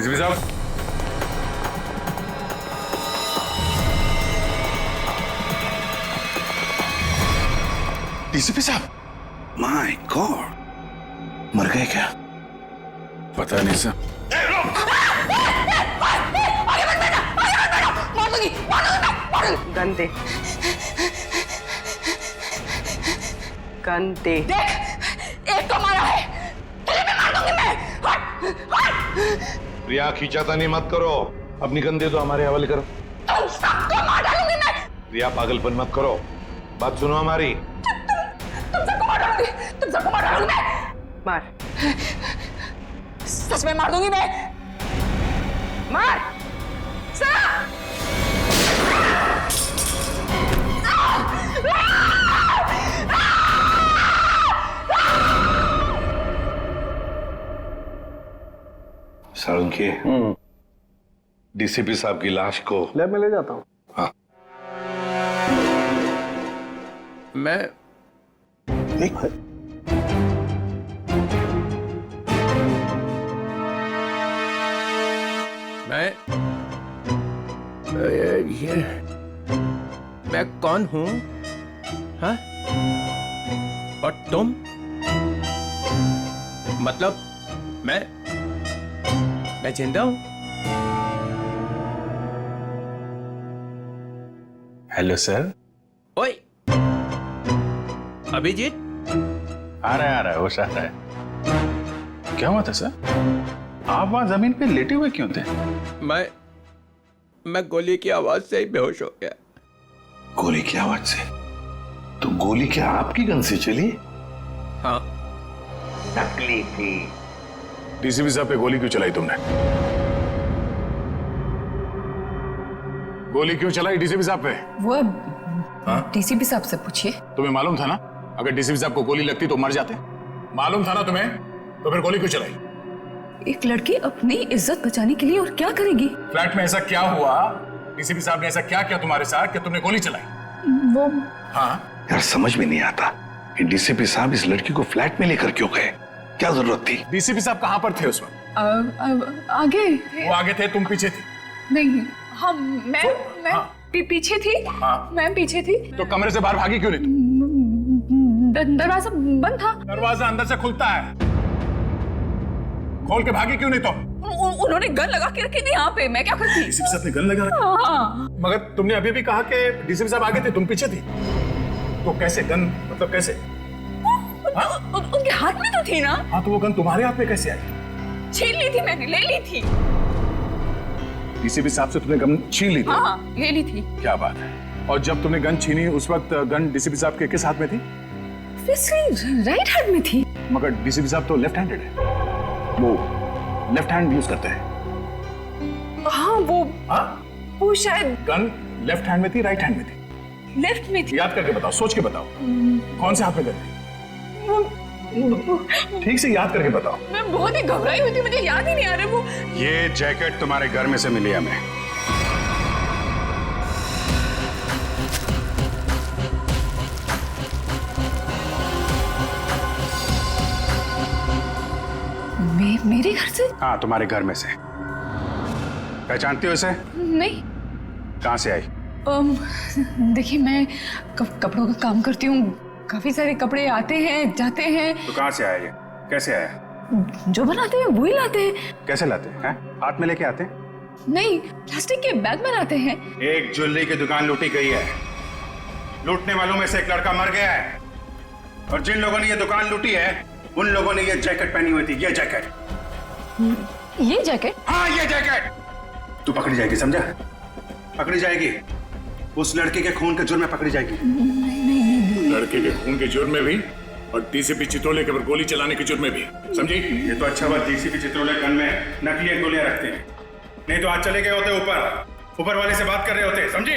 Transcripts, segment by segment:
DCP साहब, DCP साहब, my God, मर गए क्या? पता नहीं सर। गन दे, गन दे। देख, एक तो मारा है, तुझे भी मार दूंगी मैं। हट। प्रिया, खींचातानी मत करो, अपनी गन दे दो, हमारे हवाले करो। तुम सबको मार डालूंगी मैं। प्रिया, पागलपन मत करो, बात सुनो हमारी। तुम सबको मार डालूंगी, तुम सबको मार डालूंगी मैं। मार, सच में मार दूंगी मैं। मार। साळुंखे, डीसीपी साहब की लाश को लैब में ले जाता हूँ। हाँ, मैं ये मैं कौन हूं? हाँ? और तुम? मतलब मैं जिंदा हूं? Hello sir. ओए, अभिजीत? आ रहा है, होश आ रहा है। क्या हुआ था सर? आप वहां जमीन पे लेटे हुए क्यों थे? मैं गोली की आवाज से ही बेहोश हो गया। गोली की आवाज से? तो गोली क्या आपकी गन से चली? हाँ। नकली थी। डीसीपी साहब पे गोली क्यों चलाई तुमने? गोली क्यों चलाई डीसीपी साहब पे? वो डीसीपी साहब से पूछिए। तुम्हें मालूम था ना, अगर डीसीपी साहब को गोली लगती तो मर जाते? मालूम था ना तुम्हें, तो फिर गोली क्यों चलाई? एक लड़की अपनी इज्जत बचाने के लिए और क्या करेगी? फ्लैट में ऐसा क्या हुआ? डीसीपी साहब ने ऐसा क्या किया तुम्हारे साथ कि तुमने गोली चलाई? वो हाँ यार, समझ में नहीं आता कि डीसीपी साहब इस लड़की को फ्लैट में लेकर क्यों गए? क्या जरूरत थी? डीसीपी साहब कहाँ पर थे उस वक्त? आगे वो आगे थे, तुम पीछे थी? नहीं, हम मैं पीछे थी। मैं पीछे थी। तो कमरे से बाहर भागी क्यों नहीं तुम? दरवाजा बंद था। दरवाजा अंदर से खुलता है, खोल के भागी क्यों नहीं तुम? उन्होंने गन लगा के रखी थी यहाँ पे, मैं क्या करती? डीसीपी साहब ने गन लगा रखी? हाँ। मगर तुमने अभी भी कहा कि डीसीपी साहब आगे थे, तुम पीछे थी, तो कैसे गन, मतलब कैसे? उनके हाथ में तो थी ना। हाँ, तो वो गन तुम्हारे हाथ में कैसे आई? छीन ली थी मैंने, ले ली थी। डीसीपी साहब से तुमने गन छीन ली थी? हाँ, ले ली थी। क्या बात है। और जब तुमने गन छीनी उस वक्त गन डीसीपी साहब के किस हाथ में थी? राइट हैंड में थी। मगर डीसीपी साहब तो लेफ्ट हैंडेड है, वो लेफ्ट हैंड यूज करते हैं। हाँ, वो शायद गन लेफ्ट हैंड में थी, राइट हैंड में थी? लेफ्ट में थी। याद करके बताओ, सोच के बताओ, कौन से हाथ में गन थी? ठीक से याद करके बताओ। मैं बहुत ही घबराई हुई थी, मुझे याद ही नहीं आ रहा। वो ये जैकेट तुम्हारे घर में से मिली हमें। मेरे घर से? हाँ, तुम्हारे घर में से। पहचानती हो इसे? नहीं। कहाँ से आई? देखिए, मैं कपड़ों का काम करती हूँ, काफी सारे कपड़े आते हैं जाते हैं। तो कहाँ से आया ये? कैसे आया? जो बनाते हैं वही लाते हैं। कैसे लाते हैं? हाथ में लेके आते हैं? नहीं, प्लास्टिक के बैग में लाते हैं। एक ज्वेलरी की दुकान लूटी गई है, लूटने वालों में से एक लड़का मर गया है, और जिन लोगों ने ये दुकान लूटी है उन लोगों ने ये जैकेट पहनी हुई थी। ये जैकेट। ये जैकेट? हाँ, ये जैकेट। तू पकड़ी जाएगी, समझा? पकड़ी जाएगी, उस लड़के के खून के जुर्म में पकड़ी जाएगी। नहीं। लड़के के खून के जुर्म में भी, और डीसीपी चित्रोले के ऊपर गोली चलाने के जुर्म में भी, समझी? ये तो अच्छा बात, डीसीपी चित्रोले गन में नकली गोलियां रखते हैं, नहीं तो आज चले गए होते ऊपर वाले से बात कर रहे होते, समझी?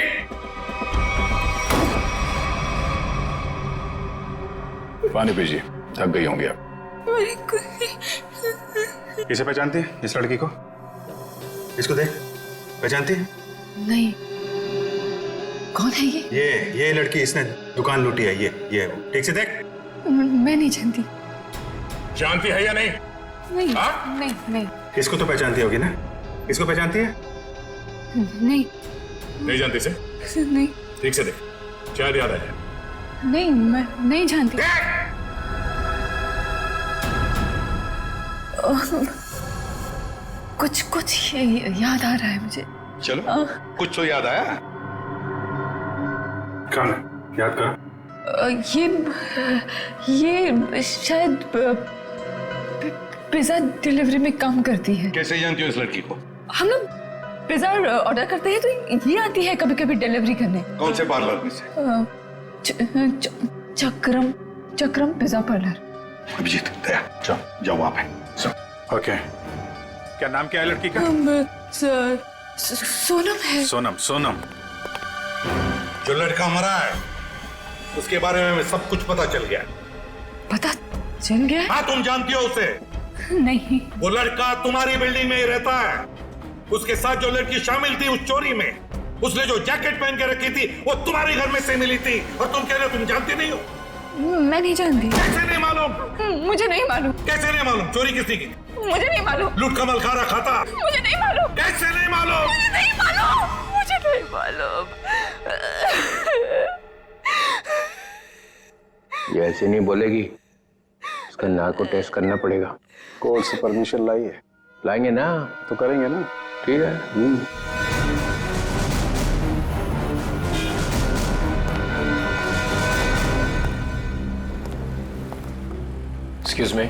पानी पीजिए, थक गई होंगी आप। इसे पहचानती है, इस लड़की को? इसको देख, पहचानती है? नहीं। कौन है ये? ये लड़की, इसने दुकान लूटी है। ये ठीक से देख। मैं नहीं जानती। जानती है या नहीं? नहीं। हाँ? नहीं। इसको तो पहचानती होगी ना? इसको पहचानती है? नहीं नहीं जानती से? नहीं ठीक से देख, शायद याद आ जाए। नहीं, मैं नहीं जानती। कुछ कुछ याद आ रहा है मुझे। चलो कुछ तो याद आया। कौन है? याद कर। ये शायद पिज्जा डिलीवरी में काम करती है। कैसे जानती हो इस लड़की को? हम लोग पिज्जा ऑर्डर करते हैं तो ये आती है कभी कभी डिलीवरी करने। कौन से पार्लर में से? चक्रम पिज्जा पार्लर। अभिजीत, दया, जाओ वहां पे। ओके, क्या नाम क्या है लड़की का? सोनम है। सोनम। जो लड़का मरा है उसके बारे में सब कुछ पता चल गया। पता चल गया? हाँ, तुम जानती हो उसे? नहीं। वो लड़का तुम्हारी बिल्डिंग में ही रहता है। उसके साथ जो लड़की शामिल थी उस चोरी में, उसने जो जैकेट पहन के रखी थी वो तुम्हारे घर में से मिली थी, और तुम कह रहे हो तुम जानती नहीं हो? मैं नहीं जानती। कैसे नहीं मालूम? मुझे नहीं मालूम। कैसे नहीं मालूम? चोरी किसने की? मुझे नहीं मालूम। लूट कमल खा रखा था? मुझे नहीं मालूम। कैसे नहीं मालूम? मुझे नहीं मालूम। मुझे नहीं मालूम। ये ऐसे नहीं बोलेगी, उसका नाक को टेस्ट करना पड़ेगा। कोर्ट से परमिशन लाई है? लाएंगे ना तो करेंगे ना। ठीक है। Excuse me.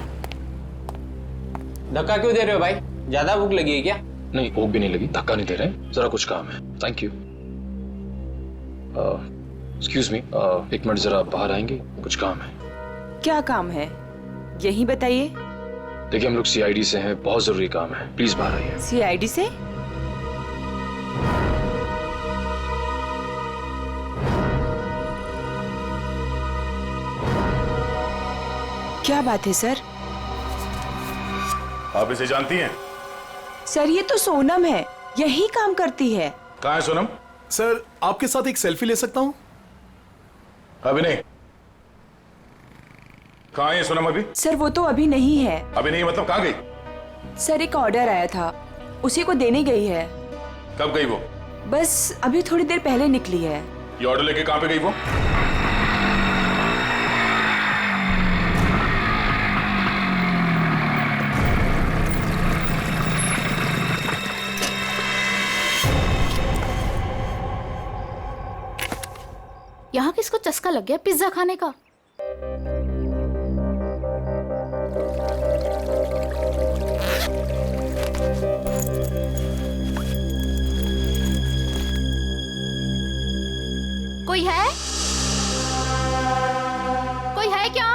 धक्का क्यों दे रहे हो भाई? ज्यादा भूख लगी है क्या? नहीं, भूख भी नहीं लगी, धक्का नहीं दे रहे, जरा कुछ काम है। Thank you. एक्सक्यूज मी, एक मिनट जरा बाहर आएंगे, कुछ काम है। क्या काम है यही बताइए। देखिए, हम लोग सीआईडी से हैं, बहुत जरूरी काम है, प्लीज बाहर आइए। सीआईडी से? क्या बात है सर? आप इसे जानती हैं? सर ये तो सोनम है, यही काम करती है। कहाँ है सोनम? सर, आपके साथ एक सेल्फी ले सकता हूँ? अभी नहीं। कहाँ है सोनम अभी? सर वो तो अभी नहीं है। अभी नहीं मतलब कहाँ गई? सर एक ऑर्डर आया था, उसी को देने गई है। कब गई वो? बस अभी थोड़ी देर पहले निकली है। ये ऑर्डर लेके कहाँ पे गई वो? यहाँ किसको चस्का लग गया पिज्जा खाने का? कोई है? कोई है क्या?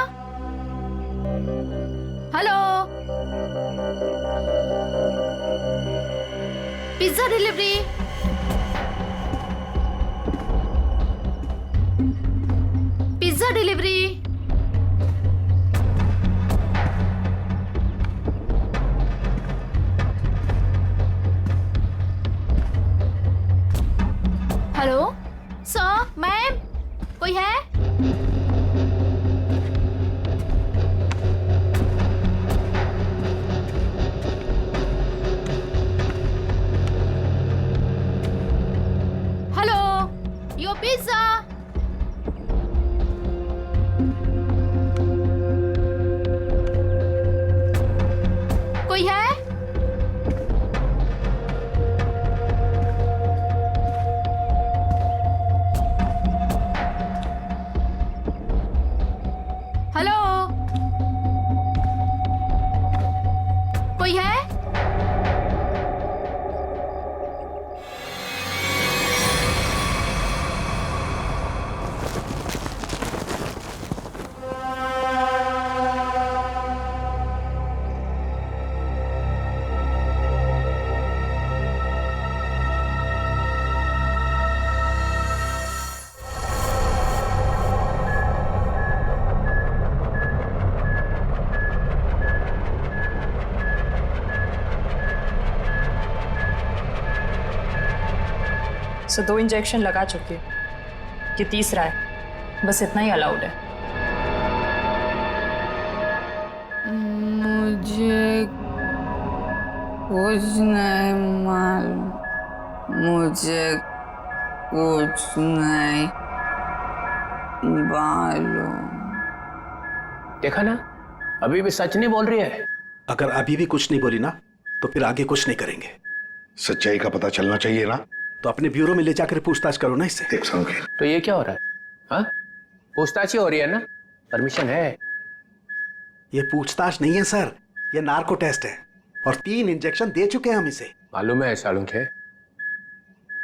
Hello, pizza delivery. Pizza delivery. Hello sir, ma'am, कोई है? Hello, your pizza. कोई है? हेलो, कोई है? सो 2 इंजेक्शन लगा चुके, ये तीसरा है, बस इतना ही अलाउड है। कुछ नहीं मालूम, मुझे कुछ नहीं मालूम। देखा ना, अभी भी सच नहीं बोल रही है। अगर अभी भी कुछ नहीं बोली ना तो फिर आगे कुछ नहीं करेंगे। सच्चाई का पता चलना चाहिए ना। तो अपने ब्यूरो में ले जाकर पूछताछ करो ना इससे। देख समझे। तो ये क्या हो रहा है? हाँ, पूछताछ ही हो रही है ना, परमिशन है। ये पूछताछ नहीं है सर, ये नार्को टेस्ट है और 3 इंजेक्शन दे चुके हैं हम इसे। मालूम है सालुंखे,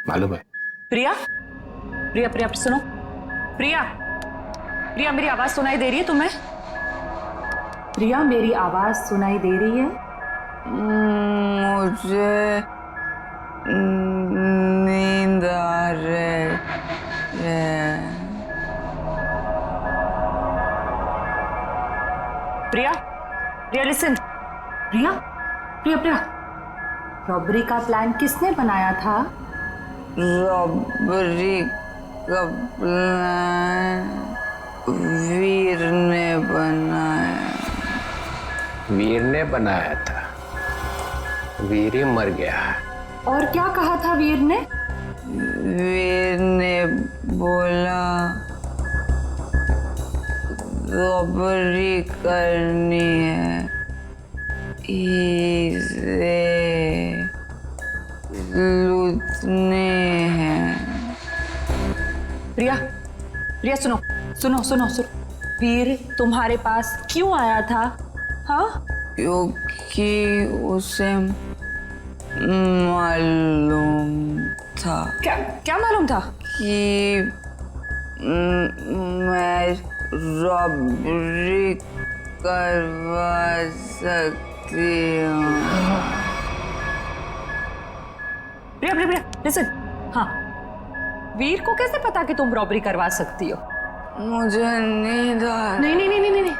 मालूम है। प्रिया प्रिया प्रिया सुनो, प्रिया प्रिया मेरी आवाज सुनाई दे रही है तुम्हें? प्रिया मेरी आवाज सुनाई दे रही है? मुझे नींद आ रही है। प्रिया प्रिया लिसन, प्रिया प्रिया प्रिया, रॉबरी का प्लान किसने बनाया था? रॉबरी का प्लान वीर ने बनाया। वीर ने बनाया था? वीर ही मर गया। और क्या कहा था वीर ने? वीर ने बोला रॉबरी करनी है, इसे लूटने हैं। प्रिया प्रिया सुनो सुनो सुनो सुनो, वीर तुम्हारे पास क्यों आया था? हाँ, क्योंकि उसे मालूम था। क्या क्या मालूम था? कि मैं रॉबरी करवा सकती हूँ। प्रिया प्रिया प्रिया लिसन, हाँ, वीर को कैसे पता कि तुम रॉबरी करवा सकती हो? मुझे नींद आ नहीं नहीं नहीं नहीं नहीं,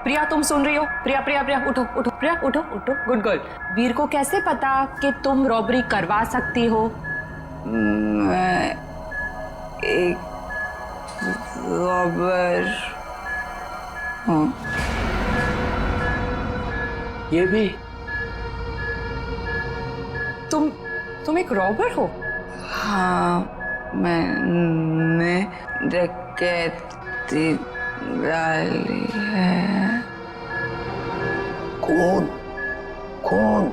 प्रिया तुम सुन रही हो? प्रिया प्रिया प्रिया उठो उठो, प्रिया उठो उठो, गुड गर्ल। वीर को कैसे पता कि तुम रॉबरी करवा सकती हो? मैं एक रॉबर हूँ। ये भी? तुम एक रॉबर हो? हाँ, मैंने डकैती डाली है। कौन कौन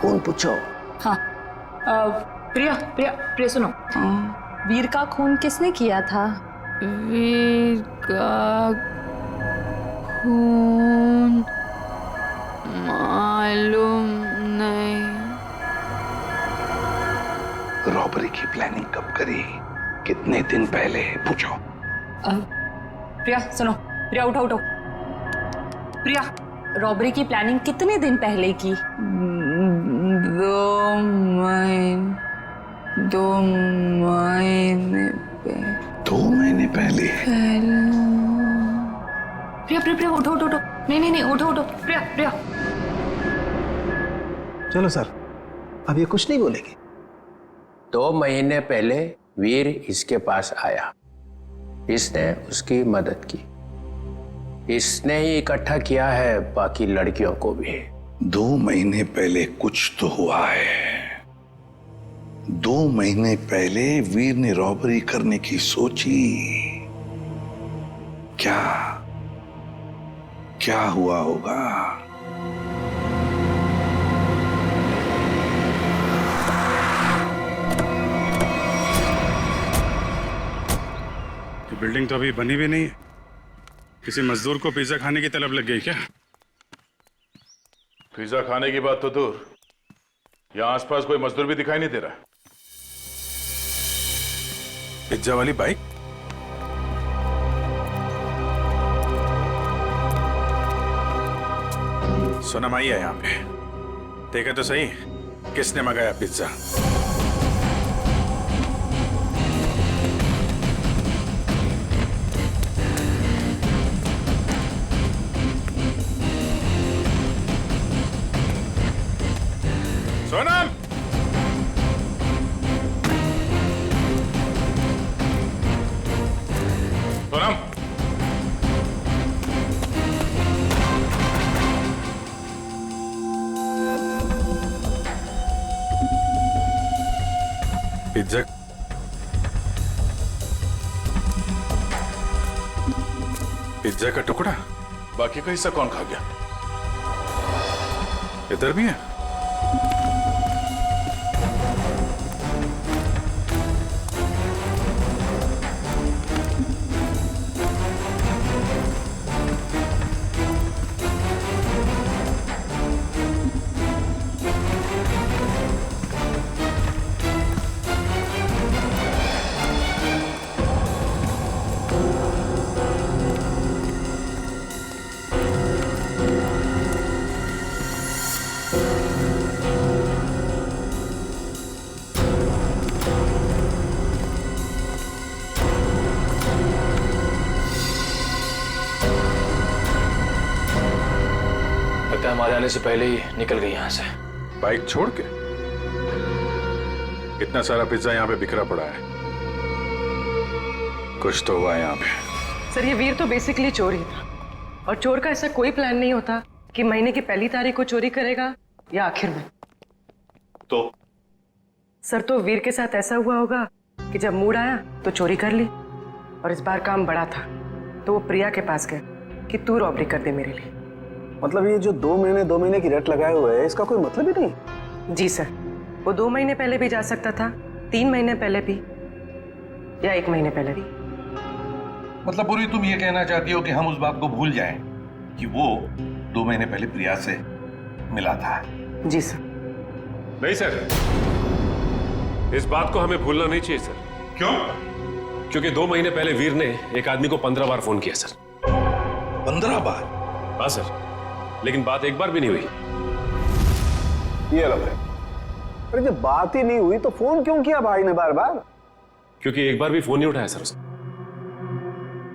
कौन पूछो? हाँ, प्रिया प्रिया प्रिया सुनो, वीर का खून किसने किया था? वीर का खून मालूम नहीं। रॉबरी की प्लानिंग कब करी, कितने दिन पहले, पूछो। प्रिया सुनो, प्रिया उठो उठो। प्रिया, रॉबरी की प्लानिंग कितने दिन पहले की? 2 महीने पहले। 2 महीने पहले? प्रिया प्रिया प्रिया उठो उठो उठो, नहीं नहीं नहीं उठो उठो, प्रिया प्रिया। चलो सर, अब ये कुछ नहीं बोलेगी। 2 महीने पहले वीर इसके पास आया, इसने उसकी मदद की, इसने ही इकट्ठा किया है बाकी लड़कियों को भी। 2 महीने पहले कुछ तो हुआ है। 2 महीने पहले वीर ने रॉबरी करने की सोची। क्या क्या हुआ होगा? बिल्डिंग तो अभी बनी भी नहीं है। किसी मजदूर को पिज्जा खाने की तलब लग गई क्या? पिज्जा खाने की बात तो दूर, यहाँ आसपास कोई मजदूर भी दिखाई नहीं दे रहा। पिज्जा वाली बाइक? सोनम आई है यहाँ पे, देखा तो सही किसने मंगाया pizza. Sonam, Sonam, pizza pizza का टुकड़ा बाकी का हिस्सा कौन खा गया? इधर भी है। हमारे आने से पहले ही निकल गई यहाँ से। बाइक छोड़ के? इतना सारा पिज्जा यहाँ पे बिखरा पड़ा है, कुछ तो हुआ है यहाँ पे। सर, ये वीर तो बेसिकली चोर ही था, और चोर का ऐसा कोई प्लान नहीं होता कि महीने की पहली तारीख को चोरी करेगा या आखिर में। तो सर, तो वीर के साथ ऐसा हुआ होगा कि जब मूड आया तो चोरी कर ली, और इस बार काम बड़ा था तो वो प्रिया के पास गए कि तू रॉबरी कर दे मेरे लिए। मतलब ये जो 2 महीने की रेट लगाए हुए है, इसका कोई मतलब ही नहीं? जी सर, वो 2 महीने पहले भी जा सकता था, 3 महीने पहले भी, या 1 महीने पहले भी। मतलब पूरी तुम ये कहना चाहती हो कि हम उस बात को भूल जाएं कि वो 2 महीने पहले प्रिया से मिला था? जी सर। नहीं सर, इस बात को हमें भूलना नहीं चाहिए सर। क्यों? क्योंकि 2 महीने पहले वीर ने एक आदमी को 15 बार फोन किया सर। 15 बार? हाँ सर, लेकिन बात एक बार भी नहीं हुई। ये अलग है। अरे जब बात ही नहीं हुई तो फोन क्यों किया भाई ने बार बार? क्योंकि एक बार भी फोन नहीं उठाया सर उसने।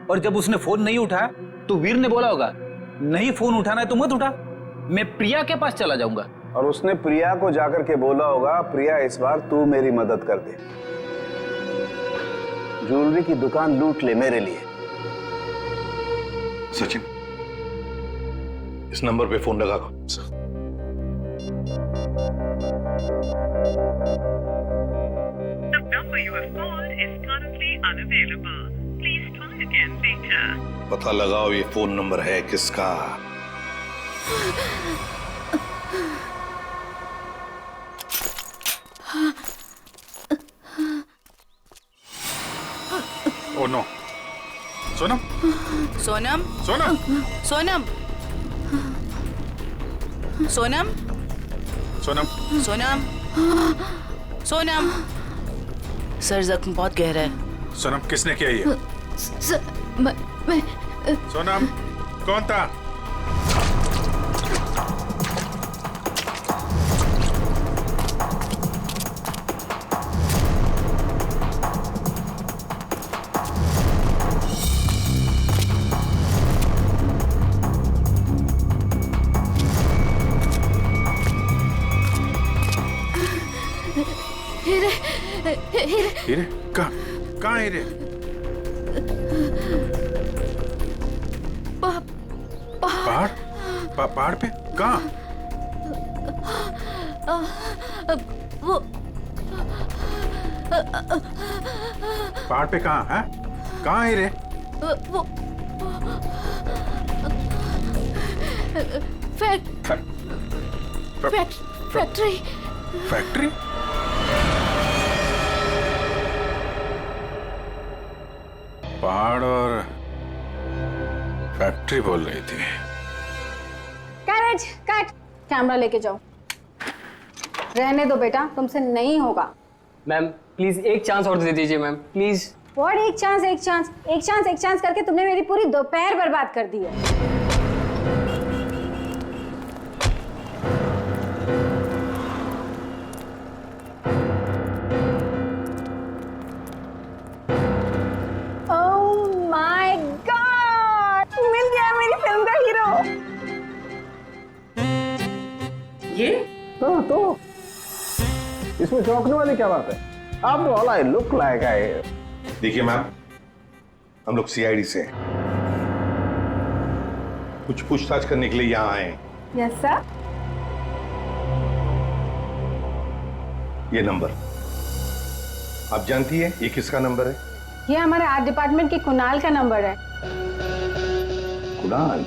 और जब उसने फोन नहीं उठाया तो वीर ने बोला होगा, नहीं फोन उठाना है तो मत उठा, मैं प्रिया के पास चला जाऊंगा। और उसने प्रिया को जाकर के बोला होगा, प्रिया इस बार तू मेरी मदद कर दे, ज्वेलरी की दुकान लूट ले मेरे लिए। सचिन, इस नंबर पे फोन लगा दो। पता लगाओ ये फोन नंबर है किसका। Oh no, Sonam, Sonam, Sonam, Sonam, Sonam, Sonam, Sonam, Sonam. Sir, जख्म बहुत गहरा है। सोनम, किसने किया ये? मैं सोनम, कौन था? हीरे? कहाँ हीरे? पहाड़? पहाड़ पे? कहाँ? वो पहाड़ पे कहाँ है? कहाँ हीरे? वो फैक्ट्री। फैक्ट्री? पहाड़ और फैक्ट्री बोल रही थी। कैरेज कट, कैमरा लेके जाओ। रहने दो बेटा, तुमसे नहीं होगा। मैम प्लीज एक चांस और दे दीजिए मैम, प्लीज। व्हाट एक चांस करके तुमने मेरी पूरी दोपहर बर्बाद कर दी है। तो इसमें चौंकने वाली क्या बात है? आप तो all I look like I. देखिए मैम, हम लोग सीआईडी से हैं, कुछ पूछताछ करने के लिए यहाँ आए हैं। Yes sir. ये नंबर आप जानती है ये किसका नंबर है? ये हमारे आर्ट डिपार्टमेंट के कुणाल का नंबर है। कुणाल?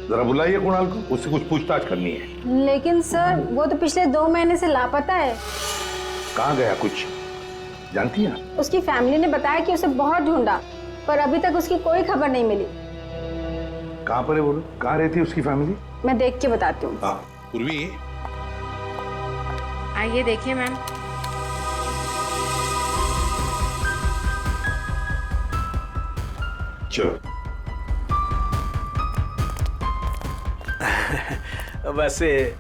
जरा बुलाइए कुणाल को, उससे कुछ पूछताछ करनी है। लेकिन सर वो तो पिछले 2 महीने से लापता है। कहाँ गया कुछ जानती है? उसकी फैमिली ने बताया कि उसे बहुत ढूंढा, पर अभी तक उसकी कोई खबर नहीं मिली। कहाँ पर है बोलो? कहाँ रहती है उसकी फैमिली? मैं देख के बताती हूँ। हाँ पूर्वी, आइए देखिए मैम। चलो। वैसे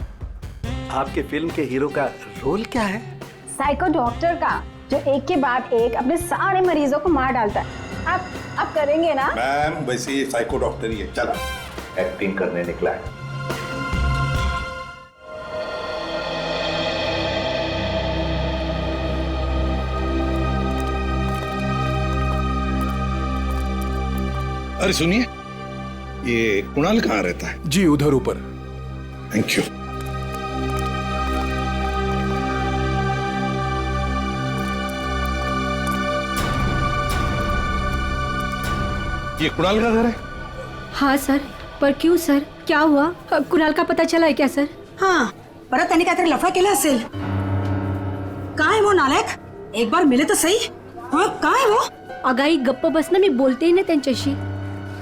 आपके फिल्म के हीरो का रोल क्या है? साइको डॉक्टर का, जो एक के बाद एक अपने सारे मरीजों को मार डालता है। आप करेंगे ना? मैम वैसे ये साइको डॉक्टर ही है, चला एक्टिंग करने निकला है। अरे सुनिए, ये कुणाल कहाँ रहता है? जी उधर ऊपर। Thank you. ये कुणाल का घर है? हाँ सर, पर क्यों सर, क्या हुआ? कुणाल का पता चला है क्या सर? हाँ, परत त्यांनी काहीतरी लफडा केला असेल. काय वो नालायक? एक बार मिले तर सही. हाँ, काय वो? अगाई गप्प बस ना, मी बोलते ना त्यांच्याशी.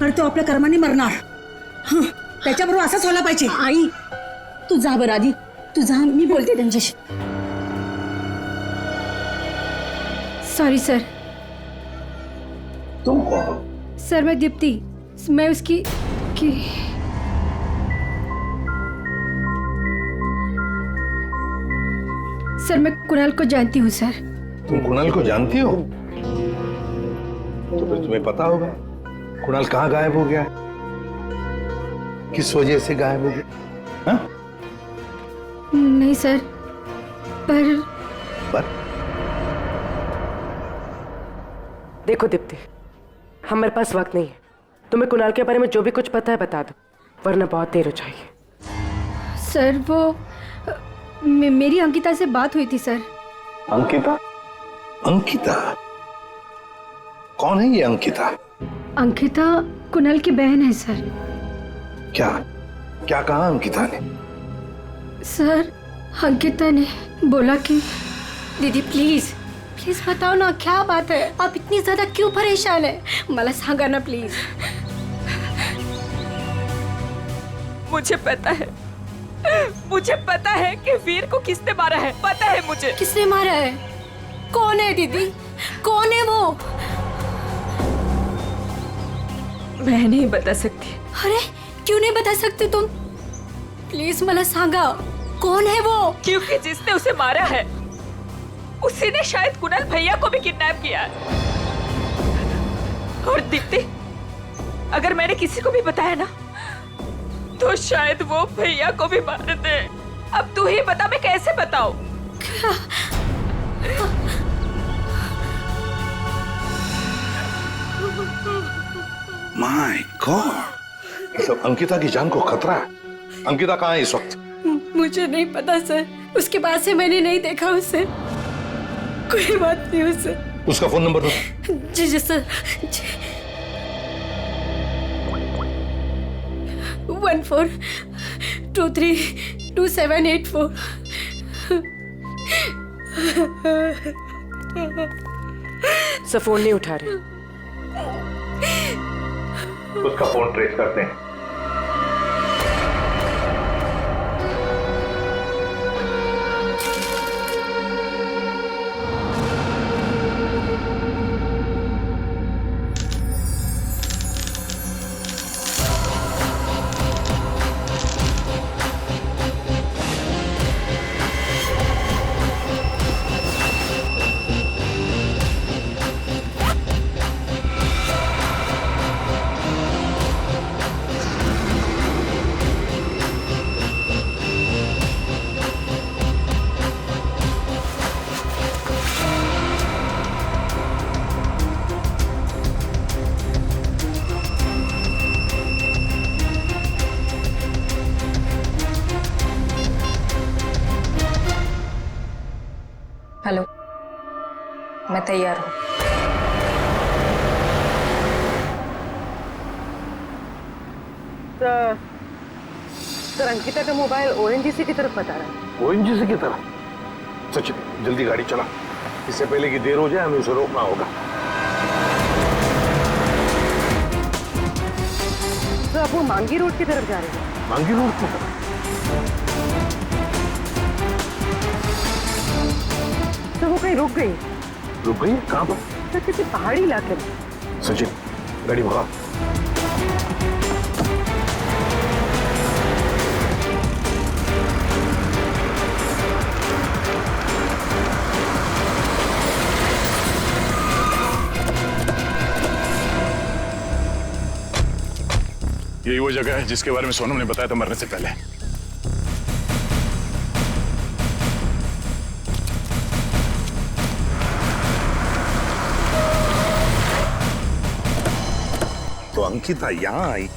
तर तो आपल्या कर्माने मरणार. हं, त्याच्याबरोबर असंच व्हायला पाहिजे. आई, तू जा बरं आधी. तू जा, मी बोलते त्यांच्याशी. Sorry sir. तुम कौन हो? सर मैं दीप्ति, मैं उसकी सर मैं कुणाल को जानती हूँ सर। तुम कुणाल को जानती हो? तो फिर तुम्हें पता होगा कुणाल कहाँ गायब हो गया, किस वजह से गायब हो गया? हाँ? नहीं सर, पर देखो दीप्ति, हमारे पास वक्त नहीं है। तुम्हें कुणाल के बारे में जो भी कुछ पता है बता दो, वरना बहुत देर हो जाएगी। सर वो मेरी अंकिता से बात हुई थी सर। अंकिता? अंकिता कौन है ये अंकिता? अंकिता कुणाल की बहन है सर। क्या क्या कहा अंकिता ने? सर अंकिता ने बोला कि दीदी प्लीज प्लीज बताओ ना, क्या बात है? आप इतनी ज्यादा क्यों परेशान है? मला सांगा ना प्लीज। मुझे पता है कि वीर को किसने मारा है। पता है मुझे किसने मारा है। कौन है दीदी, कौन है वो? मैं नहीं बता सकती। अरे क्यों नहीं बता सकते तुम? प्लीज मला सांगा, कौन है वो? क्योंकि जिसने उसे मारा है उसी ने शायद कुणाल भैया को भी किडनैप किया है। और दीप्ति, अगर मैंने किसी को भी बताया ना तो शायद वो भैया को भी मार दे। अब तू ही बता, मैं कैसे बताऊं? माय गॉड, मतलब अंकिता की जान को खतरा है। अंकिता कहाँ है इस वक्त? मुझे नहीं पता सर, उसके बाद से मैंने नहीं देखा उसे। कोई बात नहीं उसे। उसका फोन नंबर दो। जी जी सर। 14232784। सब फोन नहीं उठा रहे। उसका फोन ट्रेस करते हैं। हेलो मैं तैयार हूँ। सर अंकिता का मोबाइल ओएनजीसी की तरफ बता रहा है। ओएनजीसी की तरफ? सचिन जल्दी गाड़ी चला, इससे पहले कि देर हो जाए हमें उसे रोकना होगा। तो अब वो मांगी रोड की तरफ जा रहे हैं। मांगी रोड की तरफ? तो वो कहीं रुक गई? रुक गई? कहाँ पर? सर किसी पहाड़ी इलाके में। सचिन गाड़ी भगा। यही वो जगह है जिसके बारे में सोनम ने बताया था मरने से पहले। तो अंकिता यहाँ आई।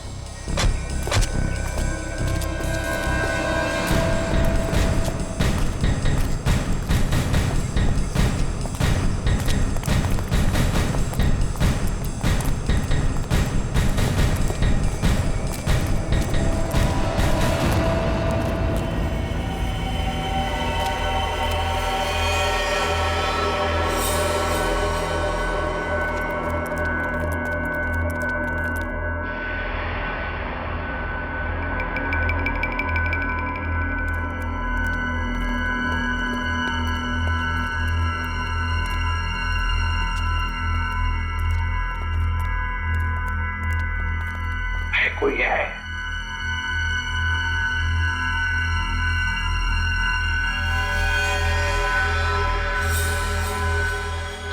कोई है?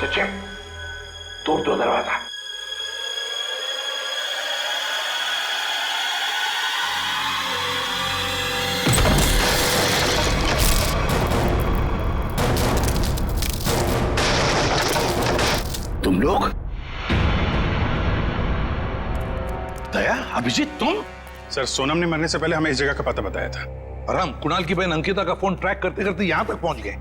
सचिन तोड़ दो दरवाजा। तुम लोग? दया, अभिजीत तुम? सर सोनम ने मरने से पहले हमें इस जगह का पता बताया था और हम कुणाल की बहन अंकिता का फोन ट्रैक करते करते यहां तक पहुंच गए।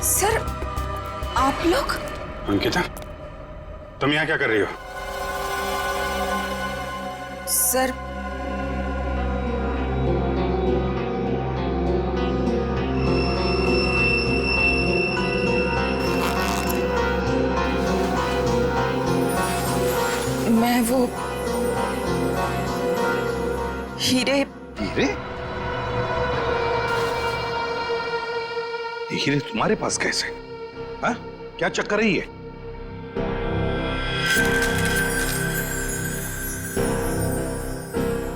सर आप लोग? अंकिता तुम यहाँ क्या कर रही हो? सर मैं वो हीरे। हीरे? ये हीरे तुम्हारे पास कैसे? हाँ? क्या चक्कर है ये?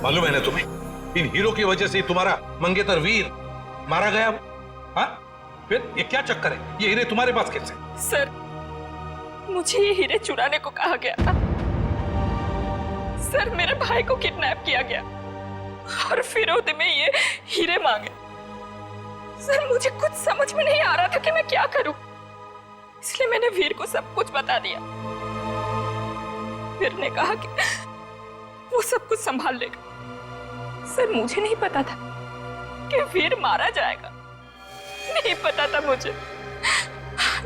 मालूम है ना तुम्हें, इन हीरो की वजह से तुम्हारा मंगेतर वीर मारा गया। हाँ? फिर ये क्या चक्कर है? ये हीरे तुम्हारे पास कैसे? सर मुझे ये हीरे चुराने को कहा गया था। सर मेरे भाई को किडनैप किया गया और फिरौती में ये हीरे मांगे। सर मुझे कुछ समझ में नहीं आ रहा था कि मैं क्या करूं, इसलिए मैंने वीर को सब कुछ बता दिया। वीर ने कहा कि वो सब कुछ संभाल लेगा। सर मुझे नहीं पता था कि वीर मारा जाएगा, नहीं पता था मुझे।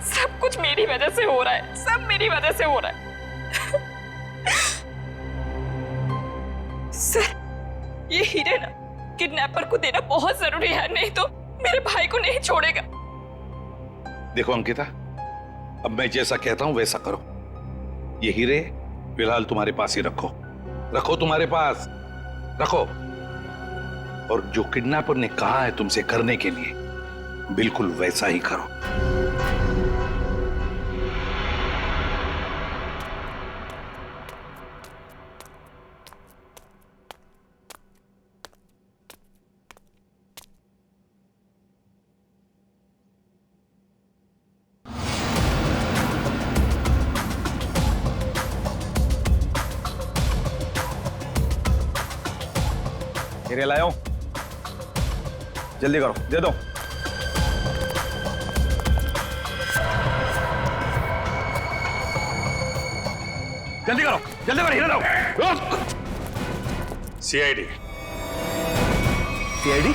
सब कुछ मेरी वजह से हो रहा है, सब मेरी वजह से हो रहा है। सर ये हीरे ना किडनैपर को देना बहुत जरूरी है, नहीं तो मेरे भाई को नहीं छोड़ेगा। देखो अंकिता, अब मैं जैसा कहता हूं वैसा करो। ये हीरे फिलहाल तुम्हारे पास ही रखो, रखो तुम्हारे पास रखो। और जो किडनैपर ने कहा है तुमसे करने के लिए, बिल्कुल वैसा ही करो। हीरे लाओ, जल्दी करो, दे दो। जल्दी करो, जल्दी करो, हीरा लाओ। सीआईडी। सीआईडी?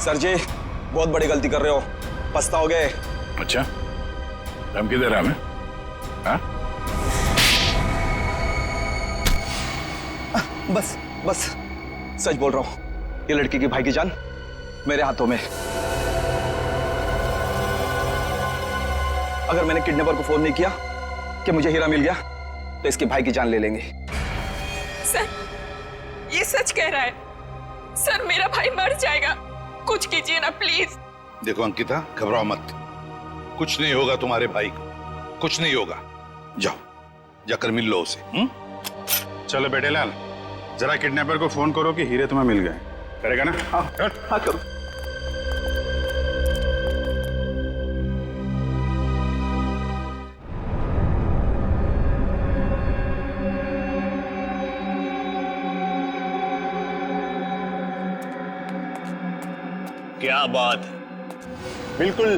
सर जी, बहुत बड़ी गलती कर रहे हो, पछताओगे। अच्छा, धमकी दे रहा है हमें? हाँ? बस बस सच बोल रहा हूं, ये लड़की की भाई की जान मेरे हाथों में। अगर मैंने किडनैपर को फोन नहीं किया कि मुझे हीरा मिल गया, तो इसके भाई की जान ले लेंगे। सर, ये सच कह रहा है। सर, मेरा भाई मर जाएगा, कुछ कीजिए ना प्लीज। देखो अंकिता, घबराओ मत, कुछ नहीं होगा तुम्हारे भाई को, कुछ नहीं होगा। जाओ, जाकर मिल लो उसे। चलो बेटे लाल, जरा किडनैपर को फोन करो कि हीरे तुम्हें मिल गए। करेगा ना? हाँ हाँ करो। क्या बात है, बिल्कुल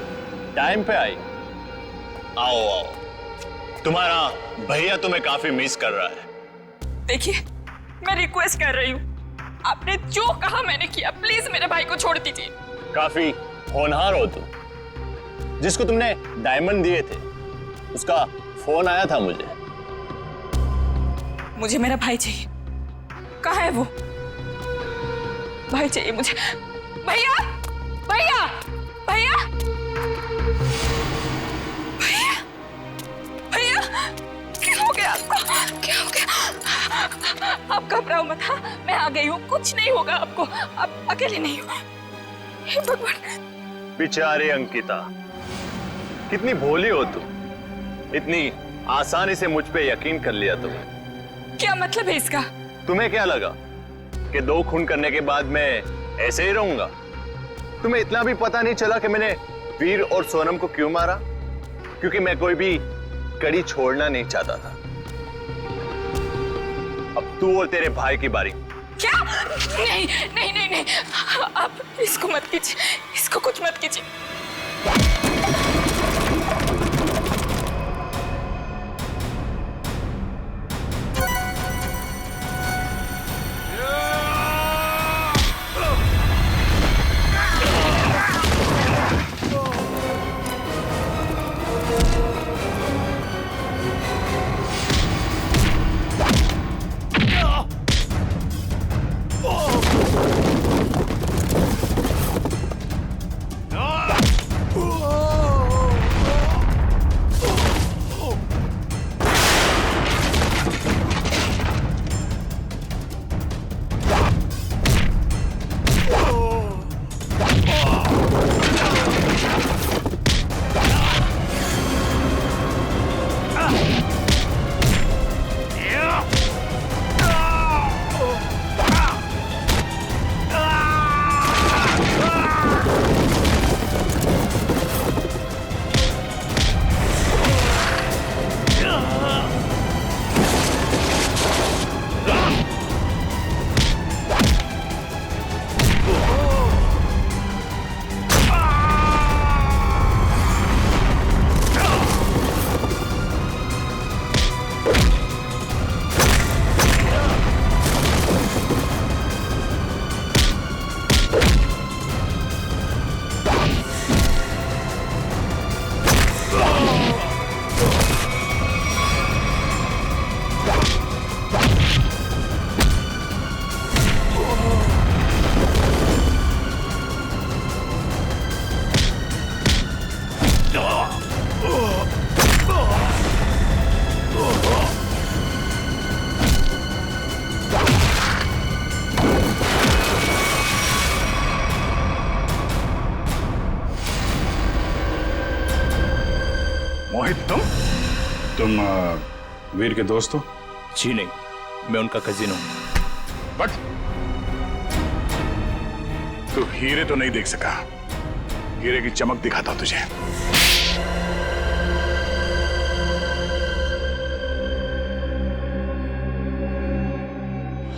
टाइम पे आई। आओ आओ, तुम्हारा भैया तुम्हें काफी मिस कर रहा है। देखिए, मैं रिक्वेस्ट कर रही हूँ, आपने जो कहा मैंने किया, प्लीज मेरे भाई को छोड़ दीजिए। काफी होनहार हो तुम। जिसको तुमने डायमंड दिए थे, उसका फोन आया था मुझे। मुझे मेरा भाई चाहिए। कहाँ है वो? भाई चाहिए मुझे। भैया, भैया, भैया, भैया, भैया, क्या हो गया आपको? क्या हो गया? आप घबराओ मत। हाँ, मैं आ गई हूँ, कुछ नहीं होगा आपको। आप अकेले नहीं हो। हे भगवान। बेचारी अंकिता, कितनी भोली हो तुम, इतनी आसानी से मुझ पे यकीन कर लिया तुमने। क्या मतलब है इसका? तुम्हें क्या लगा कि 2 खून करने के बाद मैं ऐसे ही रहूंगा? तुम्हें इतना भी पता नहीं चला कि मैंने वीर और सोनम को क्यों मारा? क्योंकि मैं कोई भी कड़ी छोड़ना नहीं चाहता था। अब तू और तेरे भाई की बारी। क्या? नहीं नहीं नहीं नहीं, आप इसको मत कीजिए, इसको कुछ मत कीजिए। मोहित तुम वीर के दोस्त हो? जी नहीं, मैं उनका कजिन हूं। बट तू हीरे तो नहीं देख सका। हीरे की चमक दिखाता हूं तुझे।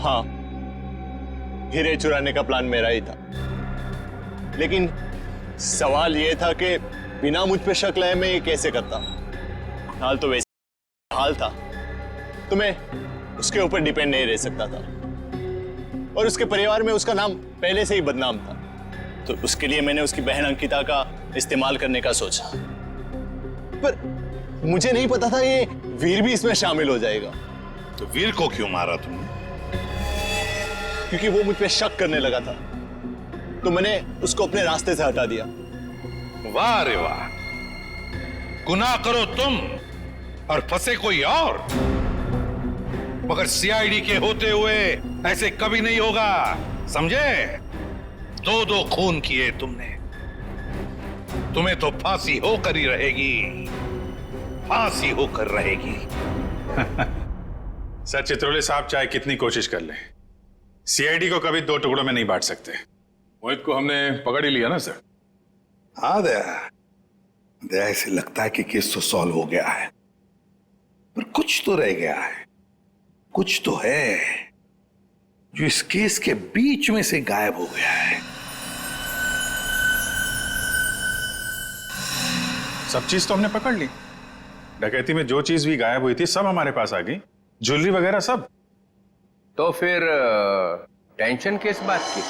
हाँ, हीरे चुराने का प्लान मेरा ही था, लेकिन सवाल यह था कि बिना मुझ पे शक लाए मैं ये कैसे करता। हाल तो वैसे हाल था, तो मैं उसके ऊपर डिपेंड नहीं रह सकता था, और उसके परिवार में उसका नाम पहले से ही बदनाम था, तो उसके लिए मैंने उसकी बहन अंकिता का इस्तेमाल करने का सोचा। पर मुझे नहीं पता था ये वीर भी इसमें शामिल हो जाएगा। तो वीर को क्यों मारा तुमने? क्योंकि वो मुझ पे शक करने लगा था, तो मैंने उसको अपने रास्ते से हटा दिया। वाह रे वाह, गुनाह करो तुम और फंसे कोई और, मगर सीआईडी के होते हुए ऐसे कभी नहीं होगा, समझे? 2 खून किए तुमने, तुम्हें तो फांसी होकर ही रहेगी, फांसी होकर रहेगी। सर चित्रोले साहब चाहे कितनी कोशिश कर ले, सीआईडी को कभी 2 टुकड़ों में नहीं बांट सकते। मोहित को हमने पकड़ ही लिया ना सर। हाँ दया, ऐसे लगता है कि केस तो सॉल्व हो गया है, पर कुछ तो रह गया है, कुछ तो है जो इस केस के बीच में से गायब हो गया है। सब चीज तो हमने पकड़ ली। डकैती में जो चीज भी गायब हुई थी सब हमारे पास आ गई, ज्वेलरी वगैरह सब। तो फिर टेंशन किस बात की?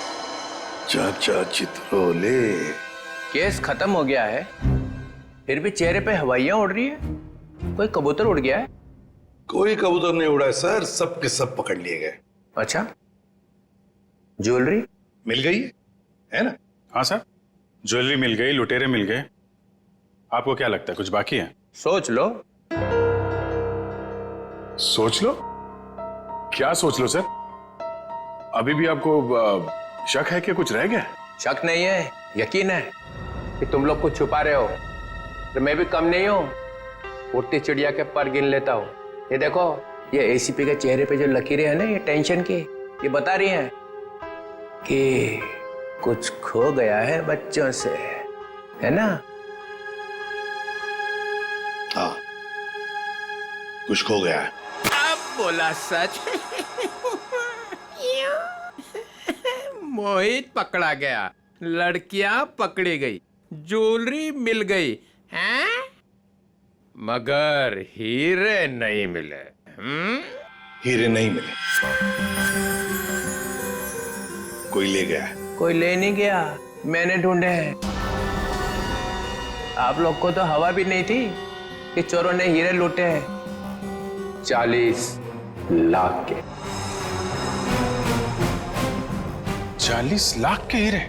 चाचा चित्रोले, केस खत्म हो गया है, फिर भी चेहरे पे हवाइयां उड़ रही है। कोई कबूतर उड़ गया है? कोई कबूतर नहीं उड़ा है सर, सब के सब पकड़ लिए गए। अच्छा, ज्वेलरी मिल गई है ना? हाँ सर, ज्वेलरी मिल गई, लुटेरे मिल गए। आपको क्या लगता है कुछ बाकी है? सोच लो। सोच लो? क्या सोच लो सर? अभी भी आपको शक है कि कुछ रह गया? शक नहीं है, यकीन है कि तुम लोग कुछ छुपा रहे हो। तो मैं भी कम नहीं हूं, उड़ती चिड़िया के पर गिन लेता हूं। ये देखो, ये एसीपी के चेहरे पे जो लकीरें हैं ना, ये टेंशन की, ये बता रही हैं कि कुछ खो गया है बच्चों से, है ना? हाँ, कुछ खो गया है। अब बोला सच। मोहित पकड़ा गया, लड़कियां पकड़ी गई, ज्वेलरी मिल गई, हैं? मगर हीरे नहीं मिले। हीरे नहीं मिले, कोई ले गया। कोई ले नहीं गया, मैंने ढूंढे हैं। आप लोग को तो हवा भी नहीं थी कि चोरों ने हीरे लूटे हैं। 40 लाख के। 40 लाख के हीरे?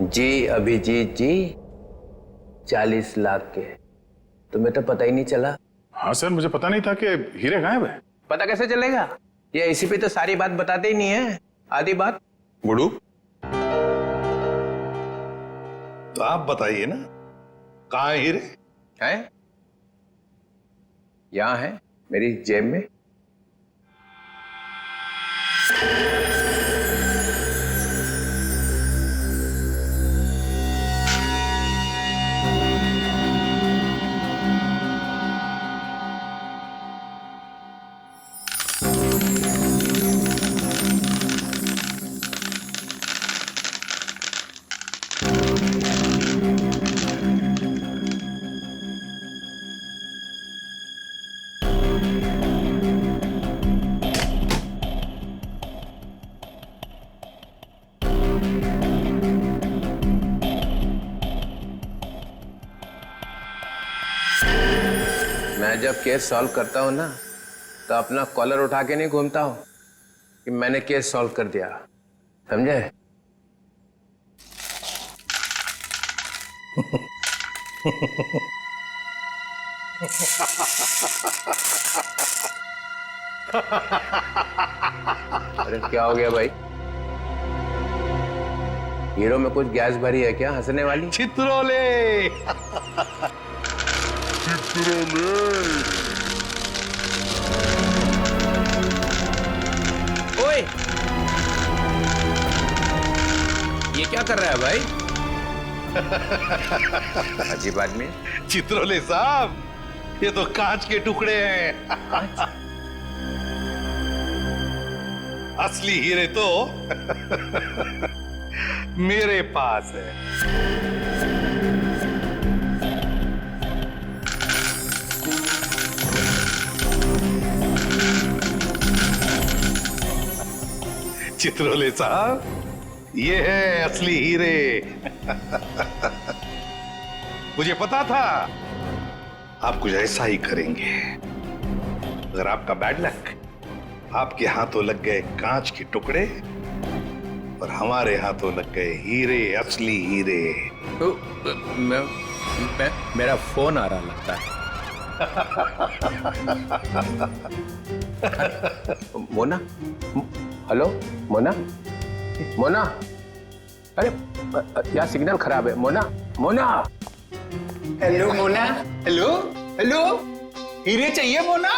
जी अभिजीत जी, 40 लाख के। तुम्हें तो पता ही नहीं चला। हाँ सर, मुझे पता नहीं था कि हीरे गायब है। पता कैसे चलेगा? ये एसीपी तो सारी बात बताते ही नहीं है, आधी बात। गुडू, तो आप बताइए ना, कहाँ है हीरे? हैं? यहां है, मेरी जेब में। मैं जब केस सॉल्व करता हूं ना, तो अपना कॉलर उठा के नहीं घूमता हूं कि मैंने केस सॉल्व कर दिया, समझे? अरे क्या हो गया भाई? हीरो में कुछ गैस भरी है क्या हंसने वाली? चित्रोले। ओए, ये क्या कर रहा है भाई? अजीब आदमी। चित्रोले साहब, ये तो कांच के टुकड़े हैं। असली हीरे तो मेरे पास है। चित्रोले साहब, ये है असली हीरे। मुझे पता था आप कुछ ऐसा ही करेंगे। अगर आपका बैड लक, आपके हाथों लग गए कांच के टुकड़े और हमारे हाथों लग गए हीरे, असली हीरे। मेरा फोन आ रहा लगता है। मोना, हेलो मोना, मोना, अरे क्या सिग्नल खराब है? Mona, Mona. Hello Mona, hello hello, हीरे चाहिए मोना?